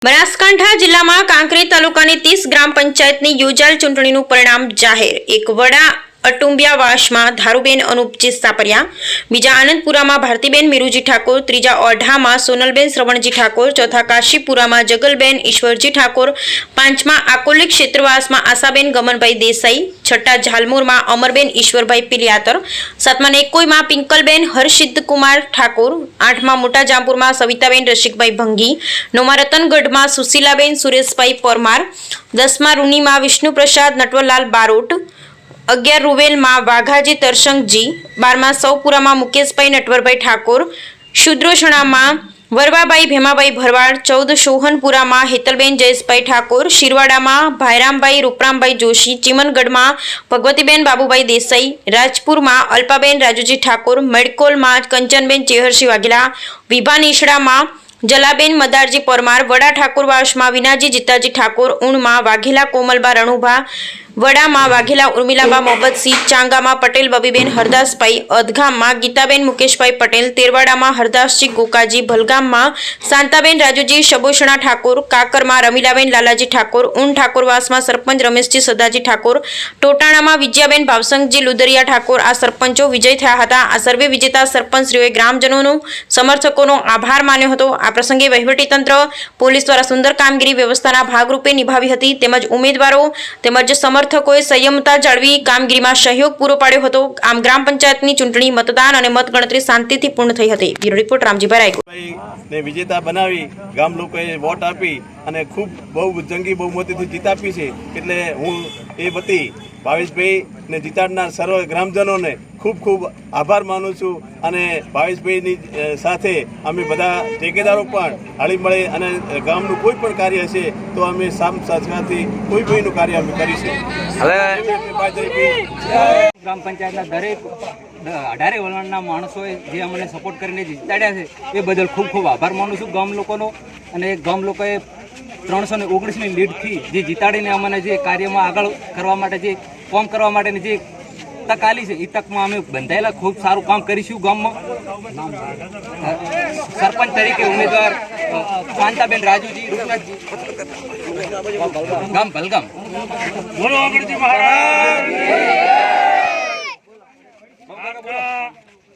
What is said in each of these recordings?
બનાસકાંઠા જિલ્લામાં કાંકરેજ તાલુકાની 30 ગ્રામ પંચાયતની યોજાયેલ ચૂંટણીનું પરિણામ જાહેર। એક વડા અટુંબિયાવાસમાં ધારુબેન અનુપજી સાપરિયા, બીજા આનંદપુરામાં ભારતીબેન મીરુજી ઠાકોર, ત્રીજા ઓઢામાં સોનલબેન શ્રવણજી ઠાકોર, ચોથા કાશીપુરામાં જગલબેન ઈશ્વરજી ઠાકોર, પાંચમા આકોલી ક્ષેત્રવાસમાં આશાબેન ગમનભાઈ દેસાઈ, છઠ્ઠા ઝાલમુરમાં અમરબેન ઈશ્વરભાઈ પિલિયાતર, સાતમા નેકોઈમાં પિંકલબેન હર્ષિદકુમાર ઠાકોર, આઠમા મોટા જામપુરમાં સવિતાબેન રસિકભાઈ ભંગી, નવમા રતનગઢમાં સુશીલાબેન સુરેશભાઈ પરમાર, દસમા રૂનીમાં વિષ્ણુપ્રસાદ નટવરલાલ બારોટ, 11 રૂવેલમાં વાઘાજી તરસંગજી, 12મા સૌપુરામાં મુકેશભાઈ નટવરભાઈ ઠાકોર, શુદ્રોષણામાં વરવાબાઈ ભેમાભાઈ ભરવાડ, 14 સોહનપુરામાં હેતલબેન જયેશભાઈ ઠાકોર, શિરવાડામાં ભાયરામભાઈ રૂપરામભાઈ જોશી, ચીમનગઢમાં ભગવતીબેન બાબુભાઈ દેસાઈ, રાજપુરમાં અલ્પાબેન રાજુજી ઠાકોર, મેડકોલમાં કંચનબેન ચેહરસિંહ વાઘેલા, વિભાનીશડામાં જલાબેન મદારજી પરમાર, વડા ઠાકોરવાસમાં વિનાજી જીતાજી ઠાકોર, ઉણમાં વાઘેલા કોમલબા રણુભા, વડામાં વાઘેલા ઉર્મિલાબા મોહબ્બતસિંહ, ચાંગામાં પટેલ બબીબેન હરદાસભાઈ, અધગામમાં ગીતાબેન મુકેશભાઈ પટેલ, તેરવાડામાં હરદાસજી ગોકાજી, ભલગામમાં શાંતાબેન રાજુજી શબોષણા ઠાકોર, કાકરમાં રમીલાબેન લાલાજી ઠાકોર, ઉણ ઠાકોરવાસમાં સરપંચ રમેશજી સદાજી ઠાકોર, ટોટાણામાં વિજયાબેન ભાવસંગજી લુદરિયા ઠાકોર આ સરપંચો વિજય થયા હતા। આ સર્વે વિજેતા સરપંચશ્રીઓએ ગ્રામજનોનો સમર્થકોનો આભાર માન્યો હતો। આ પ્રસંગે વહીવટીતંત્ર પોલીસ દ્વારા સુંદર કામગીરી વ્યવસ્થાના ભાગરૂપે નિભાવી હતી, તેમજ ઉમેદવારો તેમજ સમર્થકોએ સંયમતા જાળવી કામગીરીમાં સહયોગ પૂરો પાડ્યો હતો। આમ ગ્રામ પંચાયતની ચૂંટણી મતદાન અને મતગણતરી શાંતિથી પૂર્ણ થઈ હતી। બ્યુરો રિપોર્ટ રામજીભાઈ રાયકોટ ને વિજેતા બનાવી ગામ લોકોએ વોટ આપી અને ખૂબ બહુ જંગી બહુમતીથી જીત આપી છે, એટલે હું એ વતી ભાવેશભાઈ ને જીતાડનાર સર્વ ગ્રામજનોને ખૂબ ખૂબ આભાર માનું છું। અને ભાવેશભાઈની સાથે અમે બધા ઠેકેદારો પણ હળી મળી અને ગામનું કોઈ પણ કાર્ય હશે તો અમે સાથેથી કોઈ કોઈનું કાર્ય અમે કરીશું। ગ્રામ પંચાયતના દરેક 18 વલણના માણસોએ જે અમને સપોર્ટ કરીને જીતાડ્યા છે એ બદલ ખૂબ ખૂબ આભાર માનું છું ગામ લોકોનો। અને ગામ લોકોએ 319ની લીડથી જે જીતાડીને અમને જે કાર્યમાં આગળ કરવા માટે જે કામ કરવા માટેની જે તક આલી છે એ તકમાં અમે બંધાયેલા ખૂબ સારું કામ કરીશું। ગામમાં સરપંચ તરીકે ઉમેદવાર શાંતાબેન રાજુજી રૂપરાજજી, ગામ ભલગામ। બોલો અમરજી મહારાજ।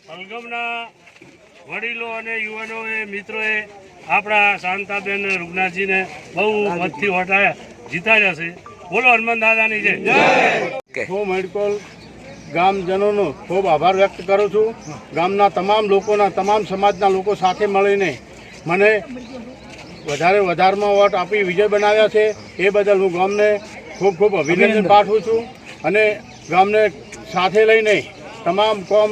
ભલગામના વડીલો અને યુવાનોએ મિત્રોએ આપણા શાંતાબેન રૂગનાથજીને બહુ મતથી વટાયા જીતાડ્યા છે। બોલો હનુમાન દાદાની જય। હું મેડકોલ ગામજનોનો ખૂબ આભાર વ્યક્ત કરું છું। ગામના તમામ લોકોના તમામ સમાજના લોકો સાથે મળીને મને વધારેમાં વોટ આપી વિજય બનાવ્યા છે, એ બદલ હું ગામને ખૂબ ખૂબ અભિનંદન પાઠવું છું અને ગામને સાથે લઈને તમામ કામ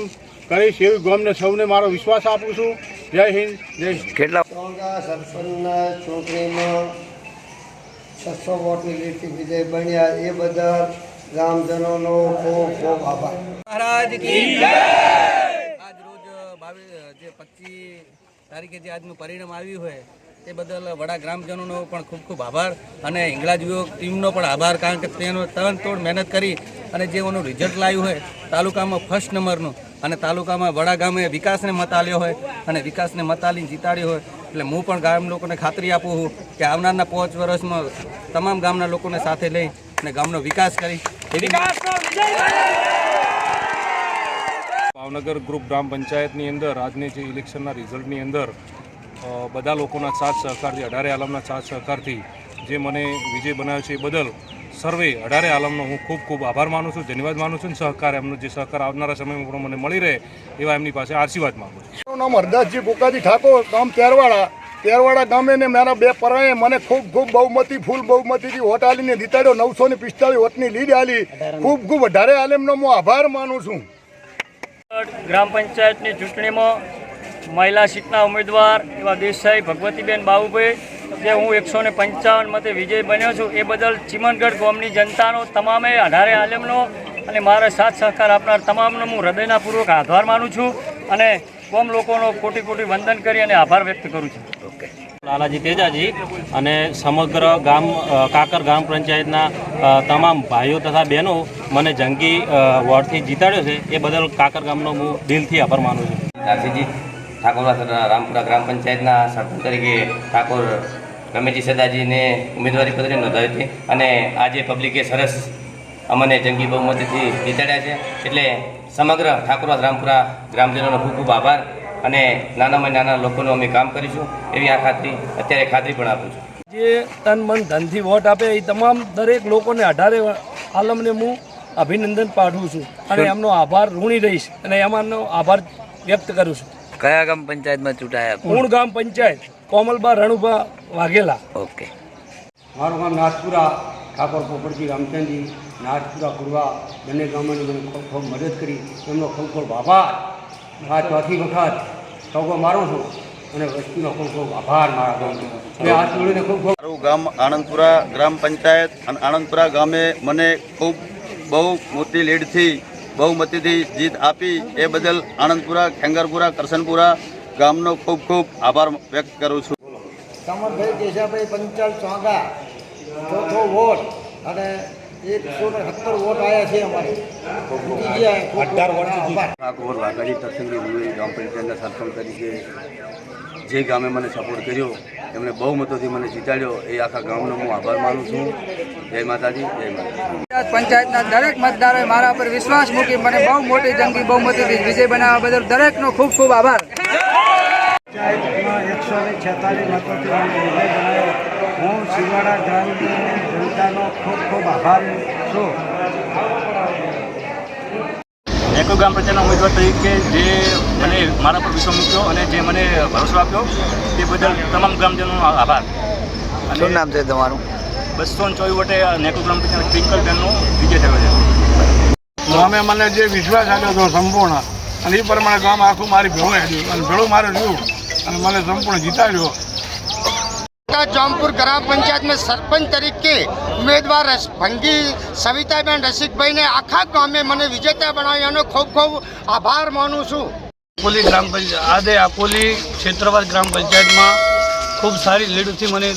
કરીશ એવી ગામને સૌને મારો વિશ્વાસ આપું છું। જય હિન્દ, જય કેટલા સરપંચના ચૂંટણીમાં 600 વોટની લીડથી વિજય બન્યા એ બદલ ગામજનોનો ખૂબ ખૂબ આભાર। મહારાજ કી જય। આજ રોજ 25 તારીખે જે આજનું પરિણામ આવ્યું હોય તે બદલ વડા ગ્રામજનોનો પણ ખૂબ ખૂબ આભાર અને હિંગળાજ વિભાગ ટીમનો પણ આભાર, કારણ કે તેનો તનતોડ મહેનત કરી અને જે એનું રિઝલ્ટ લાવ્યું હોય તાલુકામાં ફર્સ્ટ નંબરનું અને તાલુકામાં વડા ગામે વિકાસને મત આલ્યો હોય અને વિકાસને મત આલીને જીતાડ્યો હોય, એટલે હું પણ ગામ લોકોને ખાતરી આપું છું કે આવનારના 5 વર્ષમાં તમામ ગામના લોકોને સાથે લઈ અને ગામનો વિકાસ કરી ભાવનગર ગ્રુપ ગ્રામ પંચાયતની અંદર આજની જે ઇલેક્શનના રિઝલ્ટની અંદર બધા લોકોના સાથ સહકારથી 18 આલમના સાથ સહકારથી જે મને વિજય બનાવ્યો છે એ બદલ સર્વે 18 આલમનો હું ખૂબ ખૂબ આભાર માનું છું, ધન્યવાદ માનું છું। સહકાર એમનો જે સહકાર આવનારા સમયમાં પણ મને મળી રહે એવા એમની પાસે આશીર્વાદ માગું છું। મારું નામ હરદાસજી ગોકાજી ઠાકોર, ગામ તેરવાડા ગામે ને મારા 2 પરાએ મને ખૂબ ખૂબ ફૂલ બહુમતીથી વોટ આલીને જીતાડ્યો। 945 વોટની લીડ આલી। ખૂબ ખૂબ 18 આલમનો હું આભાર માનું છું। ગ્રામ પંચાયતની ચૂંટણીમાં મહિલા સીટના ઉમેદવાર એવા દેસાઈ ભગવતીબેન બાબુભાઈ, જે હું 155 મતે વિજય બન્યો છું, એ બદલ ચીમનગઢ ગામની જનતાનો તમામે 18 આલમનો અને મારા સાથ સહકાર આપનાર તમામનો હું હૃદયનાપૂર્વક આભાર માનું છું અને ગામ લોકોનો કોટી કોટી વંદન કરી અને આભાર વ્યક્ત કરું છું। લાલાજી તેજાજી અને સમગ્ર ગામ કાકર ગ્રામ પંચાયતના તમામ ભાઈઓ તથા બહેનો મને જંગી વોર્ડથી જીતાડ્યો છે, એ બદલ કાકર ગામનો હું દિલથી આભાર માનું છું। ઠાકોરવાસ રામપુરા ગ્રામ પંચાયતના સરપંચ તરીકે ઠાકોર રમેશજી સદાજીને ઉમેદવારી પત્ર નોંધાવી હતી અને આજે પબ્લિકે સરસ અમને જંગી બહુમતીથી જીતાડ્યા છે. એટલે સમગ્ર ઠાકોરવાસ રામપુરા ગ્રામજનોનો ખૂબ ખૂબ આભાર અને નાનામાં નાના લોકોનું અમે કામ કરીશું એવી આ અત્યારે ખાતરી પણ આપું છું. જે તન મન ધનથી વોટ આપે એ તમામ દરેક લોકોને 18 આલમને હું અભિનંદન પાઠવું છું અને એમનો આભાર ઋણી રહીશ અને એમાંનો આભાર વ્યક્ત કરું છું. કયા ગામ પંચાયતમાં ચૂંટાયા? પૂર્ણ ગામ પંચાયત, કોમલબા રણુભા વાઘેલા. ઓકે. મારું ગામ નાથપુરા, ઠાકોર પોપટજી રામચંદજી, નાથપુરા પૂર્વા બંને ગામોની મને ખૂબ ખૂબ મદદ કરી, એમનો ખૂબ ખૂબ આભાર. આ ચોથી વખત સૌકો મારું છું અને વસ્તીનો ખૂબ ખૂબ આભાર મારા ગામનો. મેં હાથ જોડીને ખૂબ ખૂબ. મારું ગામ આણંદપુરા ગ્રામ પંચાયત અને આણંદપુરા ગામે મને ખૂબ બહુ મોટી લીડથી બહુમતીથી જીત આપી એ બદલ આણંદપુરા, ખેંગારપુરા, કરશનપુરા ગામનો ખૂબ ખૂબ આભાર વ્યક્ત કરું છું. સમરભાઈ કેશાભાઈ પંચાલ ચોગા, ચોથો વોટ અને 117 વોટ આવ્યા છે અમારે. જીતી ગયા 18 વોટ. ઠાકોર વાઘાડી તરસંગી મુંબઈ ગ્રામ પંચાયતના સરપંચ તરીકે જે ગામે મને સપોર્ટ કર્યો, એમણે બહુમતોથી મને જીતાડ્યો, એ આખા ગામનો હું આભાર માનું છું. જય માતાજી, જય માતાજી. પંચાયતના દરેક મતદારોએ મારા પર વિશ્વાસ મૂકી મને બહુ મોટી જંગી બહુમતીથી વિજય બનાવવા બદલ દરેકનો ખૂબ ખૂબ આભાર. પંચાયતમાં 146 મતોથી અમને વિજય બનાવ્યો. હું શિવાડા ગ્રામની જનતાનો ખૂબ ખૂબ આભારી છું. નેકો ગ્રામ પંચાયતના ઉમેદવાર તરીકે જે મને મારા પર વિશ્વાસ મૂક્યો અને જે મને ભરોસો આપ્યો તે બદલ તમામ ગ્રામજનોનો આભાર. શું નામ છે તમારું? 224 વોટે નેકો ગ્રામ પંચાયત ટ્વિંકલબેનનો વિજય થયો છે. ગામે મને જે વિશ્વાસ આપ્યો હતો સંપૂર્ણ અને એ પ્રમાણે ગામ આખું મારી ભેળું આવ્યું અને ભેળું મારે રહ્યું અને મને સંપૂર્ણ જીતાડ્યો. जौनपुर ग्राम पंचायत में सरपंच तरीके उम्मीदवार भंगी सविताबेन रसिकभाई ने आखा गाम में મને વિજેતા બનાવ્યાનો ખૂબ ખૂબ આભાર માનું છું. અકોલી ગ્રામ પંચાયત આદે અકોલી ક્ષેત્રવાસ ગ્રામ પંચાયતમાં ખૂબ સારી લીડથી મને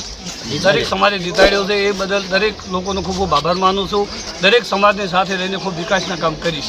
દરેક સમાજે જીતાડ્યો છે. એ બદલ દરેક લોકોનો ખૂબ ખૂબ આભાર માનું છું. દરેક સમાજની સાથે રહીને ખૂબ વિકાસના કામ કરીશ.